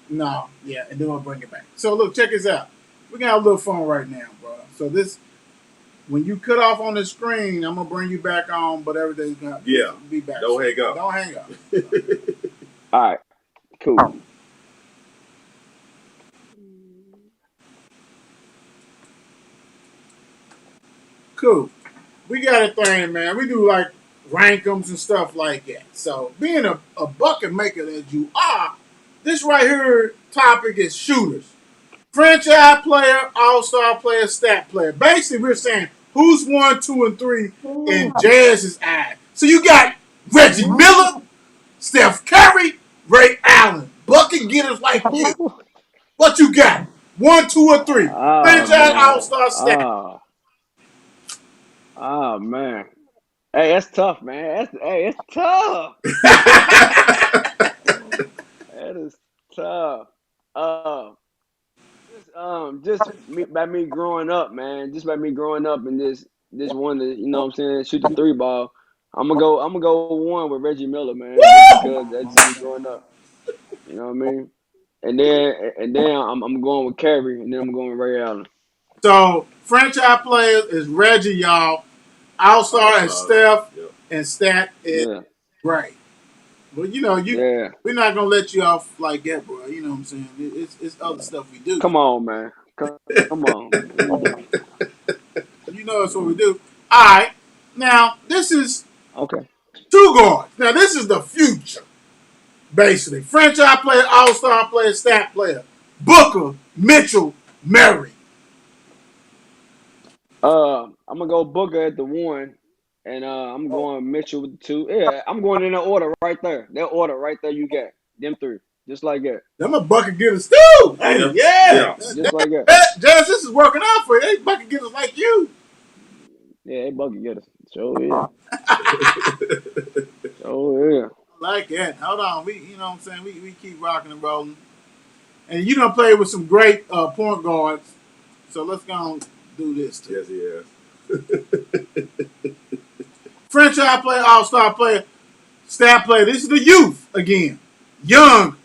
No, yeah, and then we'll bring it back. So look, check this out. We're gonna have a little fun right now, bro. So when you cut off on the screen, I'm gonna bring you back on, but everything's gonna be back. Don't hang up. Don't hang up. All right, cool. Cool. We got a thing, man. We do like rankums and stuff like that. So being a bucket maker that you are, this right here topic is shooters. Franchise player, all-star player, stat player. Basically, we're saying who's 1, 2, and 3 in Jazz's eye. So you got Reggie Miller, Steph Curry, Ray Allen, bucket getters like you. What you got? 1, 2, or 3. Oh Franchise, man. all-star, stat. Oh man. Hey, that's tough, man. It's tough. That is tough. Uh, just by me growing up, man. Just by me growing up and this one that you know what I'm saying, shoot the three ball. I'm gonna go one with Reggie Miller, man, just because that's just me growing up. You know what I mean? And then I'm going with Kerry, and then I'm going with Ray Allen. So franchise players is Reggie, y'all. All-star is Steph, Yep. and stat is Yeah, Ray. Well, yeah. we're not gonna let you off like that, bro. You know what I'm saying? It's other stuff we do. Come on, man. Come on, man. What you doing? You know that's what we do. All right. Now this is Okay. two guards. Now this is the future, basically. Franchise player, all-star player, stat player. Booker, Mitchell, Murray. I'm gonna go Booker at the one, and I'm going Mitchell with the two. Yeah, I'm going in that order right there. That order right there. You got them three, just like that. Them a bucket getters too. Hey, yeah. Just like that. Jazz, this is working out for you. They bucket getters like you. Yeah, they bucket get us. Sure is. Sure is. Like that. Hold on. You know what I'm saying? We keep rocking and rolling. And you done played with some great point guards. So let's go and do this too. Yes, he has. Franchise player, all-star player, stat player. This is the youth again. Young,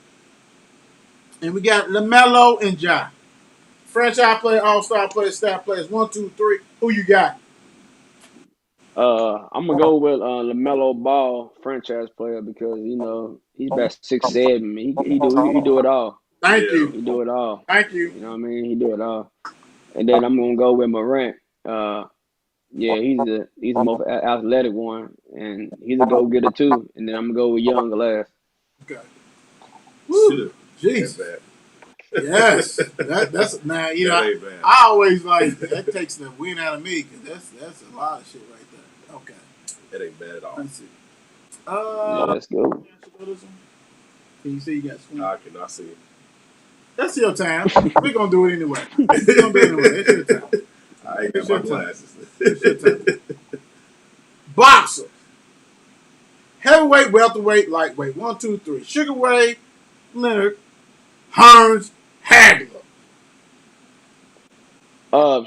And we got LaMelo and Ja. Franchise player, all-star player, stat players. 1, 2, 3. Who you got? I'm gonna go with LaMelo Ball, franchise player, because he's about 6'7". He do it all. Thank Yeah. you. He do it all. Thank you. You know what I mean? He do it all. And then I'm gonna go with Morant. Yeah, he's the most athletic one, and he's a go getter too. And then I'm gonna go with Young last. Okay. Woo. Shit. Jesus. That's bad. Yes. That's now, That ain't bad. I always like that takes the wind out of me because that's a lot of shit right there. Okay. That ain't bad at all. Let's see. Yeah, let's go. Can you see you got swing? I cannot see. That's your time. We're gonna do it anyway. We're gonna do it anyway. It's your time. I ain't got my glasses. It's your time. Boxer. Heavyweight, welterweight, lightweight. 1, 2, 3. Sugar Ray, Leonard, Hearns, Hagler.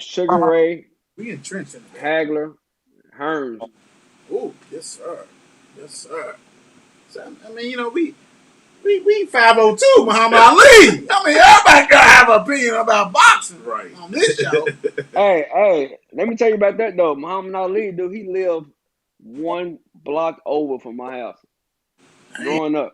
Sugar Ray, We entrenched in it. Hagler, Hearns. Oh, yes, sir. Yes, sir. So, I mean, we 502 Muhammad Ali. I mean, everybody gotta have an opinion about boxing Right. on this show. Hey, let me tell you about that though. Muhammad Ali, dude, he lived one block over from my house growing up.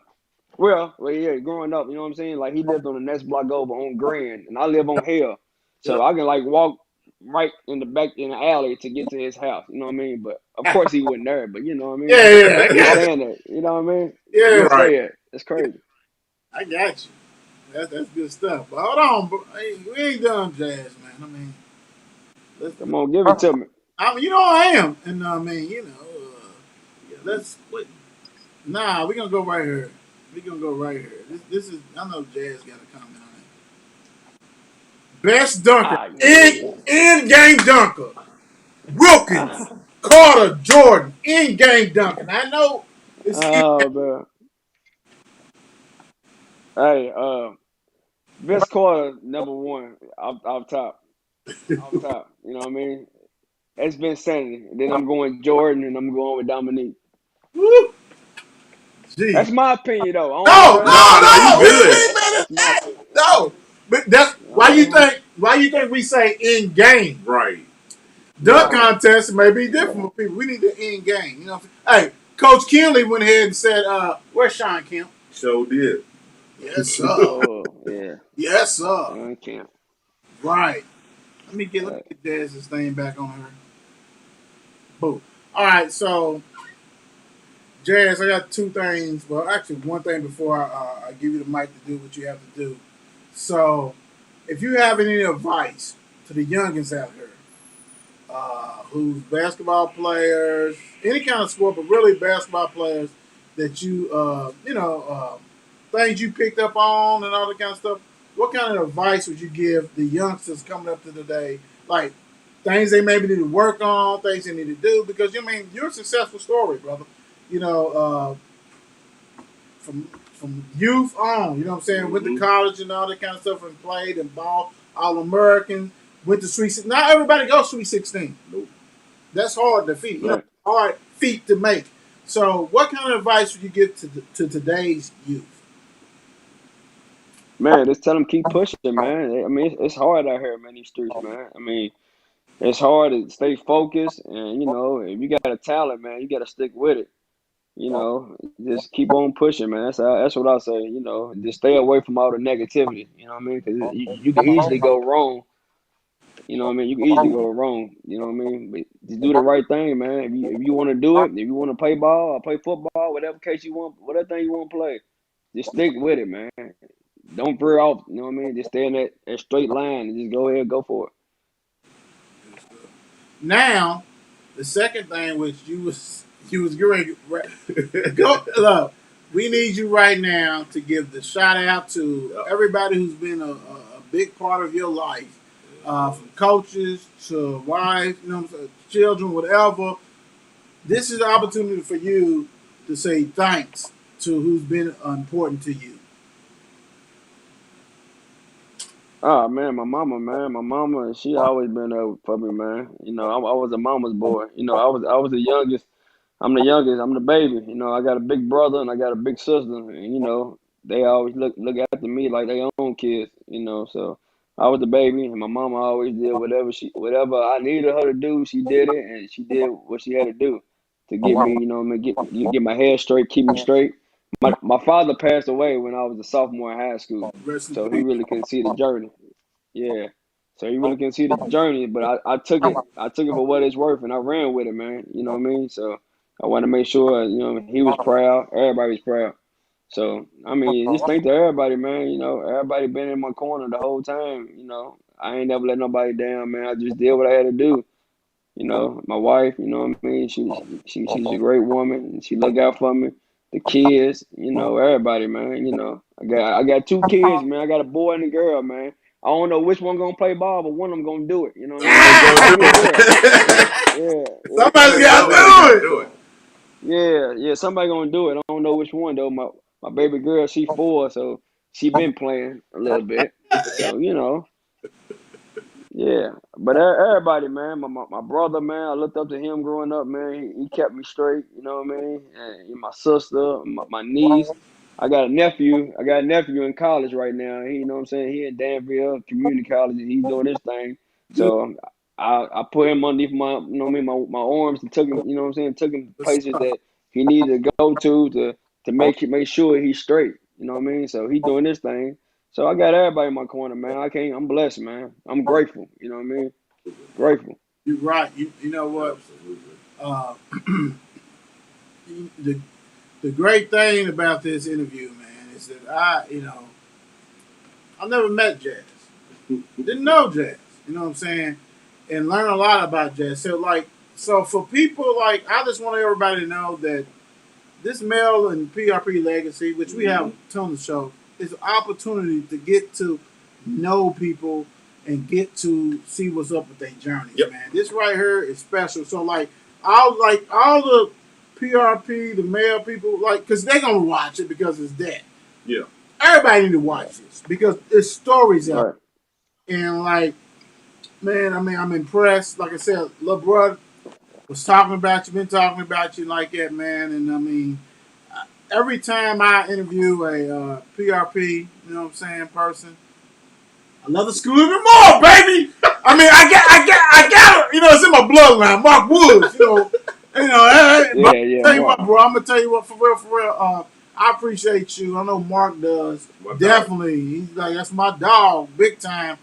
Well, yeah, growing up, you know what I'm saying? Like he lived on the next block over on Grand, and I live on Hill, so I can like walk right in the back in the alley to get to his house. You know what I mean? But of course he wasn't there. But you know what I mean? Yeah, Just saying that. You know what I mean? yeah, Just say it. It's crazy. I got you. That's good stuff. But hold on, bro. Hey, we ain't done jazz, man. I mean, Come on, give it to me. I am, and I mean, yeah, let's quit. Nah, we're gonna go right here. We're gonna go right here. This is. I know Jazz got a comment on it. Best dunker in game dunker. Wilkins, Carter, Jordan, in game dunker. I know it's Oh man. Hey, best quarter number one off top. Off top. You know what I mean? It's been Sandy. Then I'm going Jordan and I'm going with Dominique. woo. Gee. That's my opinion though. I don't know No, what no, No, everybody you no. else We good. saying. ain't been in That's my that. opinion. No. But that's why you Uh, think we say in game. Right. Dunk no. contest may be different for people. We need the in game. You know what I'm saying? Hey, Coach Kinley went ahead and said, where's Sean Kemp? So did. Yes, sir. Oh yeah. Yes, sir. Sean Kemp. Right. Let me get Jazz's thing back on her. Boom. All right, so Jazz, I got two things. Well, actually, one thing before I give you the mic to do what you have to do. So, if you have any advice to the youngins out here, who's basketball players, any kind of sport, but really basketball players that things you picked up on and all that kind of stuff. What kind of advice would you give the youngsters coming up to today? Like things they maybe need to work on, things they need to do, because you're a successful story, brother. You know, from youth on, you know what I'm saying, went to college and all that kind of stuff and played and ball, All American, went to Sweet 16. Not everybody goes Sweet 16. Nope. That's hard to feat. Right. Hard feat to make. So, what kind of advice would you give to today's youth? Man, just tell them keep pushing, man. I mean, it's hard out here, man. These streets, man. I mean, it's hard to stay focused, and if you got a talent, man, you got to stick with it. Just keep on pushing, man. That's what I say. Just stay away from all the negativity. You know what I mean? Because you can easily go wrong. You know what I mean? You can easily go wrong. You know what I mean? But just do the right thing, man. If you want to do it, if you want to play ball or play football, whatever case you want, whatever thing you want to play, just stick with it, man. Don't veer off. You know what I mean? Just stay in that straight line and just go ahead and go for it. Now, the second thing which you was going go look. We need you right now to give the shout out to everybody who's been a big part of your life, from coaches to wives, children, whatever. This is the opportunity for you to say thanks to who's been important to you. Oh man, my mama, she always been there for me, man. I was a mama's boy. I was the youngest. I'm the youngest. I'm the baby. I got a big brother and I got a big sister, and they always look after me like their own kids, So I was the baby, and my mama always did whatever I needed her to do. She did it, and she did what she had to do to get me, get my head straight, keep me straight. My father passed away when I was a sophomore in high school, Rest in so he peace. really couldn't see the journey. Yeah. So you really can see the journey, but I took it. I took it for what it's worth, and I ran with it, man. You know what I mean? So I want to make sure, he was proud. Everybody was proud. So I mean, just thank to everybody, man. Everybody been in my corner the whole time. I ain't never let nobody down, man. I just did what I had to do. My wife, you know what I mean? She's a great woman, and she look out for me. The kids, everybody, man. I got two kids, man. I got a boy and a girl, man. I don't know which one gonna play ball, but one of them gonna do it. You know what I mean? One Boy gonna do and it. girl. Yeah, Somebody's yeah, got Somebody to gotta do do it. it. yeah. Somebody gonna do it. I don't know which one though. My baby girl, she 4, so she been playing a little bit. So yeah, but everybody, man, my brother, man, I looked up to him growing up, man. He kept me straight, you know what I mean? And my sister, my niece. I got a nephew. I got a nephew in college right now. He, you know what I'm saying? He in Danville Community College, and he's doing his thing. Good. So I put him underneath my arms and took him, you know what I'm saying? Took him to places that he needed to go to make sure he's straight. You know what I mean? So he's doing this thing. So I got everybody in my corner, man. I'm blessed, man. I'm grateful. You know what I mean? Grateful. You're right. You know what? Absolutely. Uh, the the great thing about this interview, man, is that I never met Jazz. Didn't know Jazz. You know what I'm saying? And learn a lot about Jazz. So for people like, I just want everybody to know that this Mel and PRP legacy, which we have a ton of shows, is an opportunity to get to know people and get to see what's up with their journeys, Yep. man. This right here is special. So all the PRP, the male people, because they're gonna watch it because it's that. Yeah. Everybody need to watch this because there's stories out Right. there. And man, I mean, I'm impressed. Like I said, little brother was talking about you, been talking about you like that, man. And I mean, every time I interview a PRP, you know what I'm saying, person, I love the school even more, baby. I mean, I got it. You know, it's in my bloodline. Mark Woods, But Yeah, tell you what, Mark. bro. I'm gonna tell you what, for real. I appreciate you. I know Mark does. My dog. Definitely, he's like, that's my dog, big time.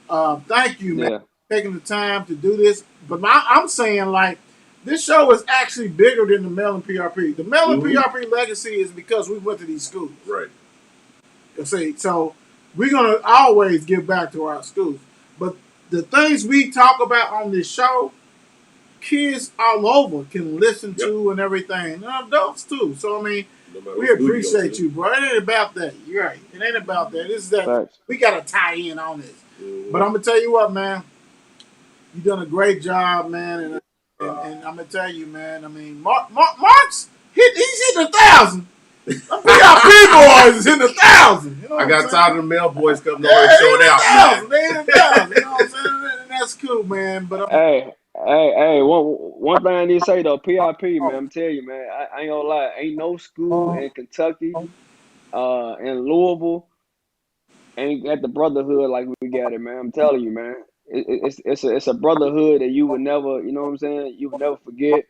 Thank you, man, Yeah. for taking the time to do this. But I'm saying, this show is actually bigger than the Mel and PRP. The Mel and PRP legacy is because we went to these schools. Right. See, so we're gonna always give back to our schools. But the things we talk about on this show, kids all over can listen to and everything, and adults too. So I mean, No matter we what school appreciate go to. you, bro. It ain't about that. You're right. It ain't about that. This is that Facts. we gotta tie in on this. But I'm gonna tell you what, man. You done a great job, man, and I'm gonna tell you, man. I mean, Mark's he's hitting 1,000. The PRP boys is hitting 1,000. You know what I got I'm tired saying? of the male boys coming over and showing out. They ain't 1,000. You know what I'm saying? And that's cool, man. But Hey. One thing I need to say though, PRP, man. I'm telling you, man. I ain't gonna lie. Ain't no school in Kentucky, in Louisville, ain't got the brotherhood like we got it, man. I'm telling you, man. It's a brotherhood that you would never, you know what I'm saying? You would never forget.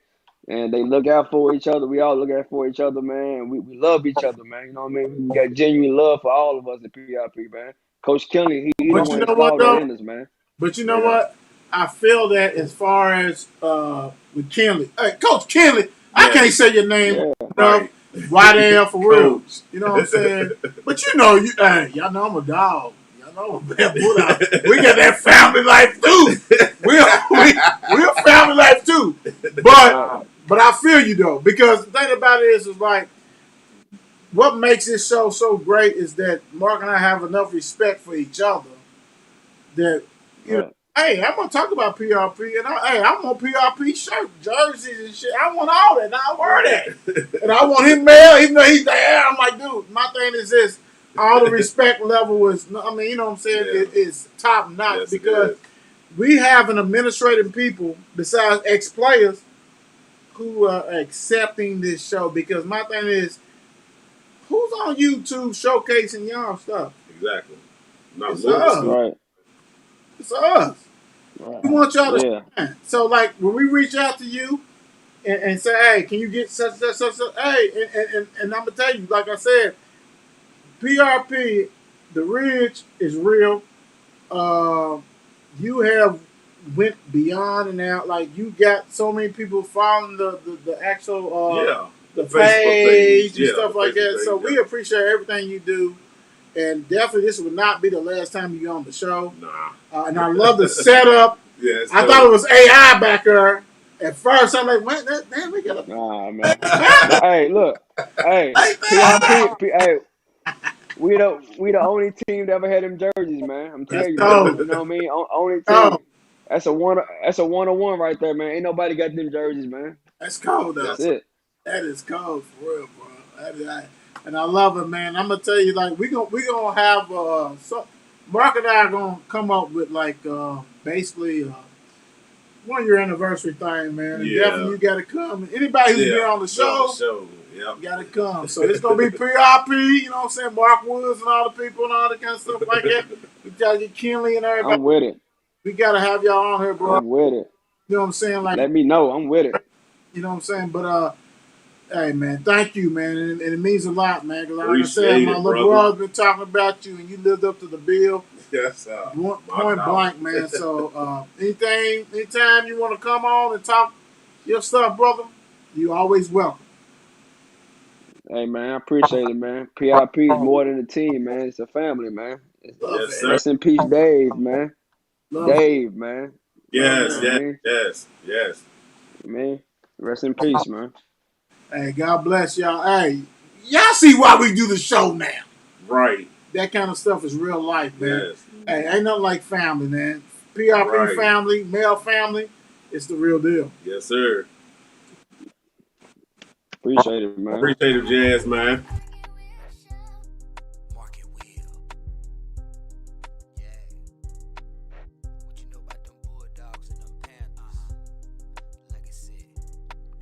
And they look out for each other. We all look out for each other, man. We love each other, man. You know what I mean? We got genuine love for all of us at PRP, man. Coach Kelly, he the but you one know that what installed that though? in us, man. But you know Yeah. what? I feel that as far as with Kinley, hey, Coach Kinley, I Yeah. can't say your name Yeah. enough. Right. Rydell for real. Coach. You know what I'm saying? But y'all know I'm a dog. Y'all know I'm a bad bulldog. We got that family life too. We're family life too. But I feel you though, because the thing about it is like what makes this show so great is that Mark and I have enough respect for each other that Right. hey, I'm gonna talk about PRP, and I want PRP shirt, jerseys, and shit. I want all that. And I wear that, and I want him male, even though he's there. I'm like, dude, my thing is this: all the respect level is. I mean, you know what I'm saying? Yeah. It's top notch Yes, because it is. we have an administrative people besides ex players who are accepting this show. Because my thing is, who's on YouTube showcasing y'all stuff? Exactly. Not It's moving us. school. Right. It's us. Right. We want y'all to Yeah. shine. So, like, when we reach out to you and say, hey, can you get such, hey, and I'm going to tell you, like I said, PRP, the Ridge is real. You have went beyond and out. Like, you got so many people following the actual the Facebook page and Yeah, stuff the like Facebook that. So page, we appreciate everything you do. And definitely, this would not be the last time you on the show. Nah. And I love the setup. Yeah, I thought it was AI back there. At first, I'm like, "What? Damn, we got a." Nah, man. But hey, look, hey, PRP, hey, we the only team that ever had them jerseys, man. I'm Let's telling you, man. go. You know what I mean? Only Oh, team. That's a one-on-one right there, man. Ain't nobody got them jerseys, man. that's cold though. That's it. That is cold for real, bro. And I love it, man. I'm gonna tell you, like, we gonna have so Mark and I are gonna come up with like basically 1 year anniversary thing, man. And Yeah. definitely you gotta come. Anybody who's been on the show, Yep. you gotta come. So it's gonna be PRP, you know what I'm saying? Mark Woods and all the people and all that kind of stuff like that. We gotta get Kenley and everybody. I'm with it. We gotta have y'all on here, bro. I'm with it. You know what I'm saying? Like, Let me know. I'm with it. you know what I'm saying? But hey, man, thank you, man, and it means a lot, man. Because like I Appreciate said, my it, little brother. brother's been talking about you, and you lived up to the bill, Yes, point blank, man. So, anytime you want to come on and talk your stuff, brother, you always welcome. Hey, man, I appreciate it, man. PRP is more than a team, man. It's a family, man. Love Yes, it. sir. Rest in peace, Dave, man. Love it. Dave, man. Yes, Love yes, yes, yes. Man, rest in peace, man. Hey, God bless y'all. Hey, y'all see why we do the show now. Right. That kind of stuff is real life, man. Yes. Hey, ain't nothing like family, man. PRP Right. family, male family, it's the real deal. Yes, sir. Appreciate it, man. Appreciate it, Jazz, man. Market wheel. Yeah. What you know about them Bulldogs and them Panthers? Legacy.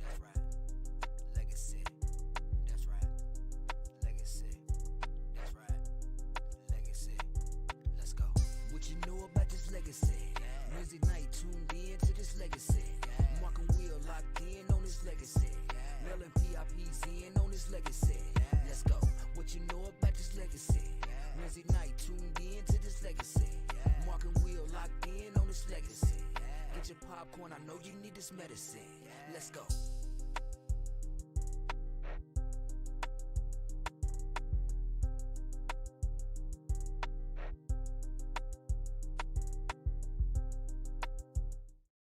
That's right. Legacy. That's right. Legacy. That's right. Legacy. Let's go. What you know about this legacy? Wednesday night tuned in to this legacy. Mark and Will locked in on this legacy. Mel and PIP's in on this legacy. Let's go. What you know about this legacy? Wednesday night tuned in to this legacy. Mark and Will locked in on this legacy. Get your popcorn, I know you need this medicine. Let's go.